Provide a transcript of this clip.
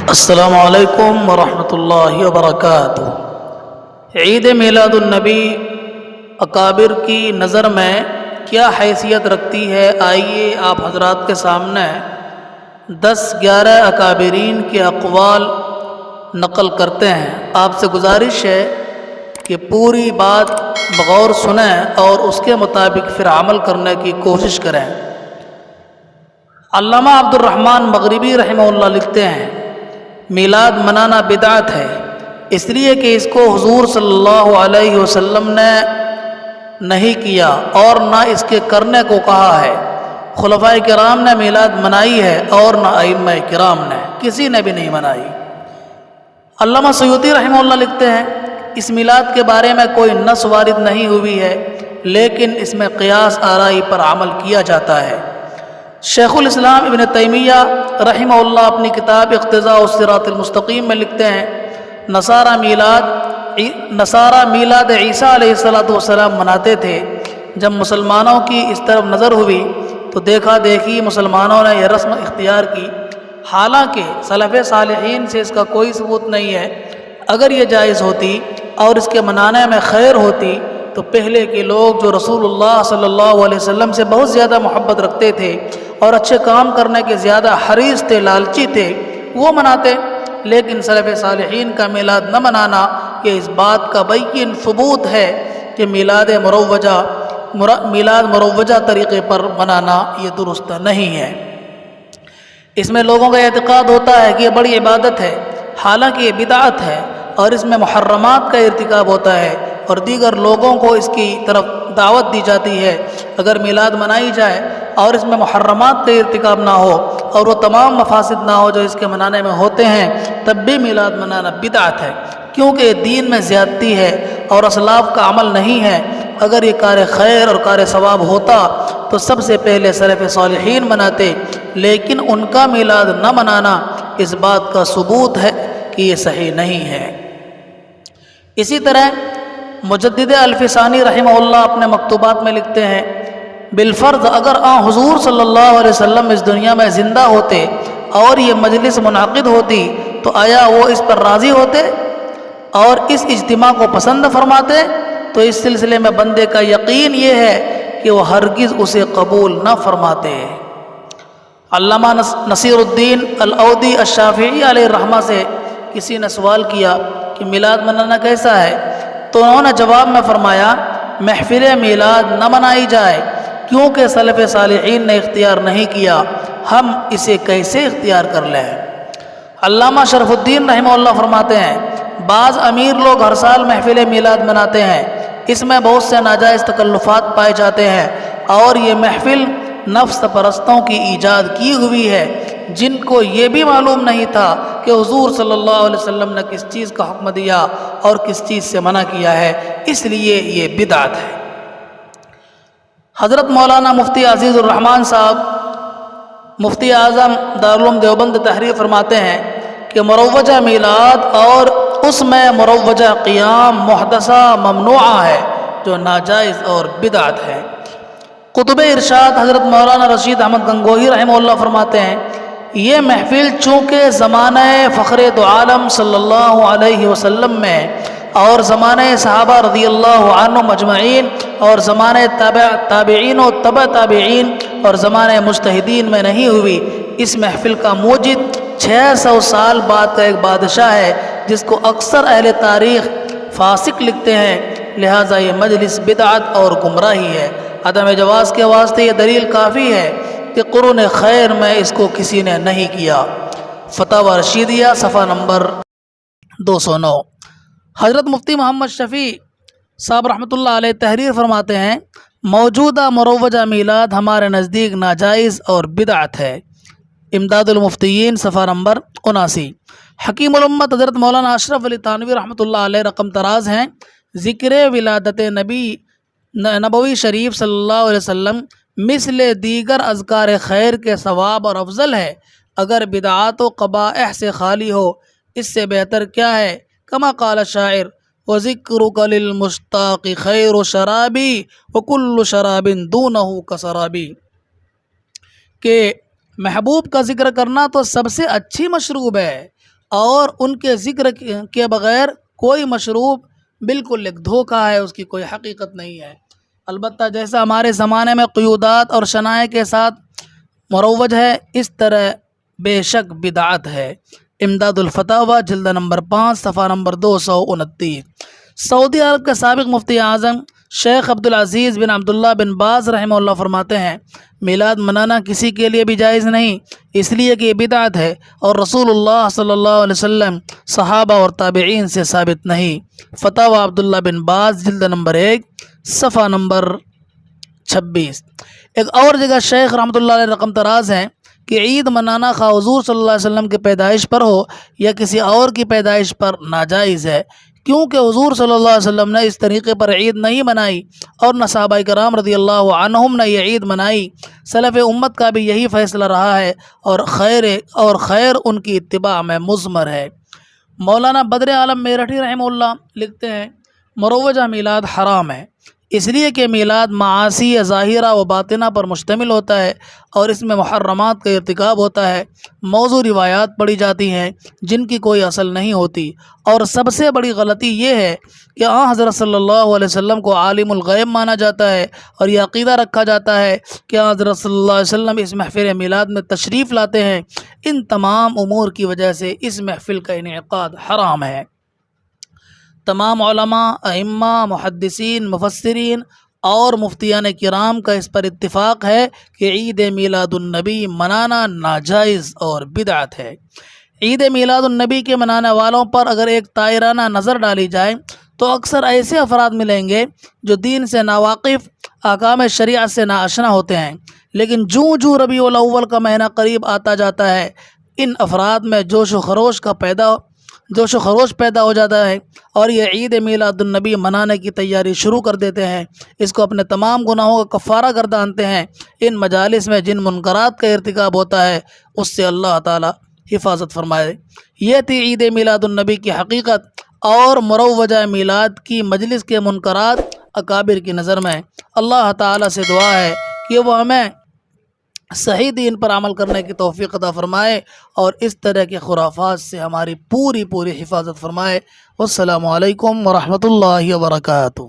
السلام علیکم ورحمۃ اللہ وبرکاتہ۔ عید میلاد النبی اکابر کی نظر میں کیا حیثیت رکھتی ہے؟ آئیے آپ حضرات کے سامنے 10-11 اکابرین کے اقوال نقل کرتے ہیں۔ آپ سے گزارش ہے کہ پوری بات بغور سنیں اور اس کے مطابق پھر عمل کرنے کی کوشش کریں۔ علامہ عبد الرحمن مغربی رحمہ اللہ لکھتے ہیں، میلاد منانا بدعت ہے، اس لیے کہ اس کو حضور صلی اللہ علیہ وسلم نے نہیں کیا اور نہ اس کے کرنے کو کہا ہے۔ خلفائے کرام نے میلاد منائی ہے اور نہ ائمہ کرام نے، کسی نے بھی نہیں منائی۔ علامہ سیوطی رحمہ اللہ لکھتے ہیں، اس میلاد کے بارے میں کوئی نص وارد نہیں ہوئی ہے، لیکن اس میں قیاس آرائی پر عمل کیا جاتا ہے۔ شیخ الاسلام ابن تیمیہ رحمہ اللہ اپنی کتاب اقتضاء الصراط المستقیم میں لکھتے ہیں، نصارہ میلاد عیسیٰ علیہ السلام مناتے تھے۔ جب مسلمانوں کی اس طرف نظر ہوئی تو دیکھا دیکھی مسلمانوں نے یہ رسم اختیار کی، حالانکہ سلف صالحین سے اس کا کوئی ثبوت نہیں ہے۔ اگر یہ جائز ہوتی اور اس کے منانے میں خیر ہوتی تو پہلے کے لوگ جو رسول اللہ صلی اللہ علیہ وسلم سے بہت زیادہ محبت رکھتے تھے اور اچھے کام کرنے کے زیادہ حریص تھے، لالچی تھے، وہ مناتے۔ لیکن سلف صالحین کا میلاد نہ منانا یہ اس بات کا بین ثبوت ہے کہ میلاد مروجہ طریقے پر منانا یہ درست نہیں ہے۔ اس میں لوگوں کا اعتقاد ہوتا ہے کہ یہ بڑی عبادت ہے، حالانکہ یہ بدعت ہے اور اس میں محرمات کا ارتکاب ہوتا ہے اور دیگر لوگوں کو اس کی طرف دعوت دی جاتی ہے۔ اگر میلاد منائی جائے اور اس میں محرمات کا ارتکاب نہ ہو اور وہ تمام مفاسد نہ ہو جو اس کے منانے میں ہوتے ہیں، تب بھی میلاد منانا بدعت ہے، کیونکہ یہ دین میں زیادتی ہے اور اسلاف کا عمل نہیں ہے۔ اگر یہ کار خیر اور کار ثواب ہوتا تو سب سے پہلے سلف صالحین مناتے، لیکن ان کا میلاد نہ منانا اس بات کا ثبوت ہے کہ یہ صحیح نہیں ہے۔ اسی طرح مجدد الفسانی رحمہ اللہ اپنے مکتوبات میں لکھتے ہیں، بالفرض اگر حضور صلی اللہ علیہ وسلم اس دنیا میں زندہ ہوتے اور یہ مجلس منعقد ہوتی تو آیا وہ اس پر راضی ہوتے اور اس اجتماع کو پسند فرماتے؟ تو اس سلسلے میں بندے کا یقین یہ ہے کہ وہ ہرگز اسے قبول نہ فرماتے۔ علامہ نصیر الدین الاودی الشافعی علیہ الرحمہ سے کسی نے سوال کیا کہ میلاد منانا کیسا ہے؟ تو انہوں نے جواب میں فرمایا، محفل میلاد نہ منائی جائے، کیونکہ سلف صالحین نے اختیار نہیں کیا، ہم اسے کیسے اختیار کر لیں؟ علامہ شرف الدین رحمہ اللہ فرماتے ہیں، بعض امیر لوگ ہر سال محفل میلاد مناتے ہیں، اس میں بہت سے ناجائز تکلفات پائے جاتے ہیں اور یہ محفل نفس پرستوں کی ایجاد کی ہوئی ہے، جن کو یہ بھی معلوم نہیں تھا کہ حضور صلی اللہ علیہ وسلم نے کس چیز کا حکم دیا اور کس چیز سے منع کیا ہے، اس لیے یہ بدعت ہے۔ حضرت مولانا مفتی عزیز الرحمان صاحب مفتی اعظم دارالعلوم دیوبند تحریر فرماتے ہیں کہ مروجہ میلاد اور اس میں مروجہ قیام محدثہ ممنوعہ ہے جو ناجائز اور بدعت ہے۔ قطب ارشاد حضرت مولانا رشید احمد گنگوہی رحمہ اللہ فرماتے ہیں، یہ محفل چونکہ زمانہ فخر دو عالم صلی اللہ علیہ وسلم میں اور زمانہ صحابہ رضی اللہ عنہم اجمعین اور زمانہ تابعین و تبع تابعین اور زمانہ مجتہدین میں نہیں ہوئی، اس محفل کا موجد 600 سال بعد کا ایک بادشاہ ہے جس کو اکثر اہل تاریخ فاسق لکھتے ہیں، لہٰذا یہ مجلس بدعت اور گمراہی ہے۔ عدم جواز کے واسطے یہ دلیل کافی ہے کہ قرون خیر میں اس کو کسی نے نہیں کیا۔ فتاوی رشیدیہ صفحہ نمبر 209۔ حضرت مفتی محمد شفیع صاحب رحمۃ اللہ علیہ تحریر فرماتے ہیں، موجودہ مروجہ میلاد ہمارے نزدیک ناجائز اور بدعت ہے۔ امداد المفتیین صفحہ نمبر 79۔ حکیم الامت حضرت مولانا اشرف علی تھانوی رحمۃ اللہ علیہ رقم طراز ہیں، ذکر ولادت نبوی شریف صلی اللہ علیہ وسلم مثل دیگر اذکار خیر کے ثواب اور افضل ہے، اگر بدعات و قبائح سے خالی ہو اس سے بہتر کیا ہے؟ کما قال شاعر، وذکرک للمشتاق خیر شرابی وکل شراب دونہ کسرابی، کہ محبوب کا ذکر کرنا تو سب سے اچھی مشروب ہے اور ان کے ذکر کے بغیر کوئی مشروب بالکل ایک دھوکہ ہے، اس کی کوئی حقیقت نہیں ہے۔ البتہ جیسا ہمارے زمانے میں قیودات اور شنائع کے ساتھ مروج ہے، اس طرح بے شک بدعت ہے۔ امداد الفتاوی جلد نمبر 5 صفحہ نمبر 229۔ سعودی عرب کے سابق مفتی اعظم شیخ عبدالعزیز بن عبداللہ بن باز رحمہ اللہ فرماتے ہیں، میلاد منانا کسی کے لیے بھی جائز نہیں، اس لیے کہ یہ بدعت ہے اور رسول اللہ صلی اللہ علیہ وسلم، صحابہ اور تابعین سے ثابت نہیں۔ فتاوی عبداللہ بن باز جلد نمبر 1 صفحہ نمبر 26۔ ایک اور جگہ شیخ رحمۃ اللہ علیہ رقم تراز ہیں کہ عید منانا خواہ حضور صلی اللہ علیہ وسلم کی پیدائش پر ہو یا کسی اور کی پیدائش پر ناجائز ہے، کیونکہ حضور صلی اللہ علیہ وسلم نے اس طریقے پر عید نہیں منائی اور نہ صحابہ کرام رضی اللہ عنہم نے یہ عید منائی۔ سلف امت کا بھی یہی فیصلہ رہا ہے اور خیر ان کی اتباع میں مضمر ہے۔ مولانا بدر عالم میرٹھی رحمہ اللہ لکھتے ہیں، مروجہ میلاد حرام ہے، اس لیے کہ میلاد معاصی ظاہرہ و باطنہ پر مشتمل ہوتا ہے اور اس میں محرمات کا ارتکاب ہوتا ہے۔ موضوع روایات پڑھی جاتی ہیں جن کی کوئی اصل نہیں ہوتی، اور سب سے بڑی غلطی یہ ہے کہ حضرت صلی اللہ علیہ وسلم کو عالم الغیب مانا جاتا ہے اور یہ عقیدہ رکھا جاتا ہے کہ حضرت صلی اللہ علیہ وسلم اس محفل میلاد میں تشریف لاتے ہیں۔ ان تمام امور کی وجہ سے اس محفل کا انعقاد حرام ہے۔ تمام علماء، ائمہ، محدثین، مفسرین اور مفتیان کرام کا اس پر اتفاق ہے کہ عید میلاد النبی منانا ناجائز اور بدعت ہے۔ عید میلاد النبی کے منانے والوں پر اگر ایک طائرانہ نظر ڈالی جائے تو اکثر ایسے افراد ملیں گے جو دین سے ناواقف، احکام شریعت سے ناآشنا ہوتے ہیں، لیکن جوں ربیع الاول کا مہینہ قریب آتا جاتا ہے، ان افراد میں جوش و خروش پیدا ہو جاتا ہے اور یہ عید میلاد النبی منانے کی تیاری شروع کر دیتے ہیں، اس کو اپنے تمام گناہوں کا کفارہ گردانتے ہیں۔ ان مجالس میں جن منکرات کا ارتکاب ہوتا ہے اس سے اللہ تعالی حفاظت فرمائے۔ یہ تھی عید میلاد النبی کی حقیقت اور مروجہ میلاد کی مجلس کے منکرات اکابر کی نظر میں۔ اللہ تعالی سے دعا ہے کہ وہ ہمیں صحیح دین پر عمل کرنے کی توفیق عطا فرمائے اور اس طرح کے خرافات سے ہماری پوری حفاظت فرمائے۔ والسلام علیکم ورحمۃ اللہ وبرکاتہ۔